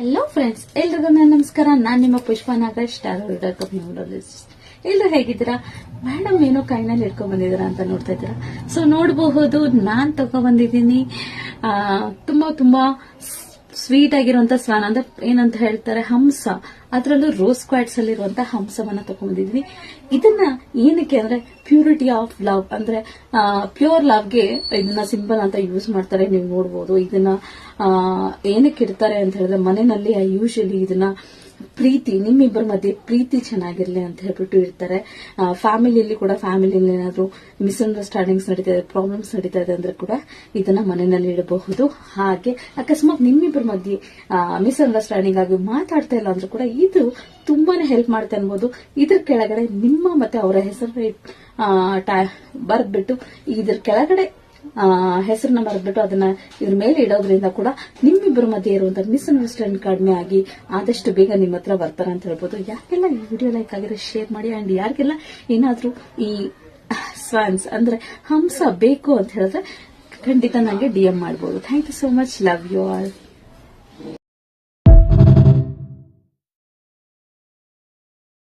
Hello friends, ಎಲ್ರಿಗೂ ನನ್ನ ನಮಸ್ಕಾರ. ನಾನು ನಿಮ್ಮ ಪುಷ್ಪ ನಾಗರಾಜ್, ಸ್ಟಾರ್ ನ್ಯೂಮರಾಲಜಿಸ್ಟ್. ಎಲ್ಲರೂ ಹೇಗಿದ್ದೀರಾ? ಮೇಡಮ್ ಏನೋ ಕೈನಲ್ಲಿ ಇಟ್ಕೊಂಡ್ ಬಂದಿದ್ದೀರಾ ಅಂತ ನೋಡ್ತಾ ಇದ್ದೀರಾ. ಸೊ ನೋಡಬಹುದು, ನಾನ್ ತಗೊಂಡ್ಬಂದಿದ್ದೀನಿ ತುಂಬಾ ತುಂಬಾ ಸ್ವೀಟ್ ಆಗಿರುವಂತ ಸ್ವಾನ್ ಅಂದ್ರೆ ಏನಂತ ಹೇಳ್ತಾರೆ, ಹಂಸ. ಅದರಲ್ಲೂ ರೋಸ್ ಕ್ವಾಡ್ಸ್ ಅಲ್ಲಿರುವಂತಹ ಹಂಸವನ್ನ ತಗೊಂಡ್ಬಂದಿದ್ದೀನಿ. ಇದನ್ನ ಏನಕ್ಕೆ ಅಂದ್ರೆ ಪ್ಯೂರಿಟಿ ಆಫ್ ಲವ್ ಅಂದ್ರೆ ಪ್ಯೂರ್ ಲವ್ಗೆ ಇದನ್ನ ಸಿಂಬಲ್ ಅಂತ ಯೂಸ್ ಮಾಡ್ತಾರೆ. ನೀವು ನೋಡಬಹುದು ಇದನ್ನ ಏನಕ್ಕೆ ಇಡ್ತಾರೆ ಅಂತ ಹೇಳಿದ್ರೆ, ಮನೆಯಲ್ಲಿ ಯೂಶಲಿ ಇದನ್ನ ಪ್ರೀತಿ, ನಿಮ್ಮಿಬ್ಬರ ಮಧ್ಯೆ ಪ್ರೀತಿ ಚೆನ್ನಾಗಿರ್ಲಿ ಅಂತ ಹೇಳ್ಬಿಟ್ಟು ಇರ್ತಾರೆ. ಫ್ಯಾಮಿಲಿಯಲ್ಲಿ ಕೂಡ, ಫ್ಯಾಮಿಲಿಯಲ್ಲಿ ಏನಾದ್ರು ಮಿಸ್ಅಂಡರ್ಸ್ಟ್ಯಾಂಡಿಂಗ್ಸ್ ನಡೀತಾ ಇದೆ, ಪ್ರಾಬ್ಲಮ್ಸ್ ನಡೀತಾ ಇದೆ ಅಂದ್ರೆ ಕೂಡ ಇದನ್ನ ಮನೆಯಲ್ಲಿ ಇಡಬಹುದು. ಹಾಗೆ ಅಕಸ್ಮಾತ್ ನಿಮ್ಮಿಬ್ಬರ ಮಧ್ಯೆ ಮಿಸ್ಅಂಡರ್ಸ್ಟ್ಯಾಂಡಿಂಗ್ ಆಗಿ ಮಾತಾಡ್ತಾ ಇಲ್ಲ ಅಂದ್ರೆ ಕೂಡ ಇದು ತುಂಬಾನೇ ಹೆಲ್ಪ್ ಮಾಡುತ್ತೆ ಅನ್ಬೋದು. ಇದ್ರ ಕೆಳಗಡೆ ನಿಮ್ಮ ಮತ್ತೆ ಅವರ ಹೆಸರು ಬರೆದ್ಬಿಟ್ಟು, ಇದ್ರ ಕೆಳಗಡೆ ಹೆಸರನ್ನ ಬರೆದ್ಬಿಟ್ಟು ಅದನ್ನ ಇದ್ರ ಮೇಲೆ ಇಡೋದ್ರಿಂದ ಕೂಡ ನಿಮ್ಮಿಬ್ಬರ ಮಧ್ಯೆ ಇರುವಂತಹ ಮಿಸ್ಅಂಡರ್ಸ್ಟ್ಯಾಂಡಿಂಗ್ ಕಡಿಮೆ ಆಗಿ ಆದಷ್ಟು ಬೇಗ ನಿಮ್ಮ ಹತ್ರ ಬರ್ತಾರ ಅಂತ ಹೇಳ್ಬೋದು. ಯಾಕೆಲ್ಲ ಈ ವಿಡಿಯೋ ಲೈಕ್ ಆಗಿದ್ರೆ ಶೇರ್ ಮಾಡಿ. ಅಂಡ್ ಯಾರಿಗೆಲ್ಲ ಏನಾದ್ರೂ ಈ ಸ್ವಾನ್ಸ್ ಅಂದ್ರೆ ಹಂಸ ಬೇಕು ಅಂತ ಹೇಳಿದ್ರೆ ಖಂಡಿತ ನನಗೆ DM ಮಾಡಬಹುದು. Thank you so much. Love you all.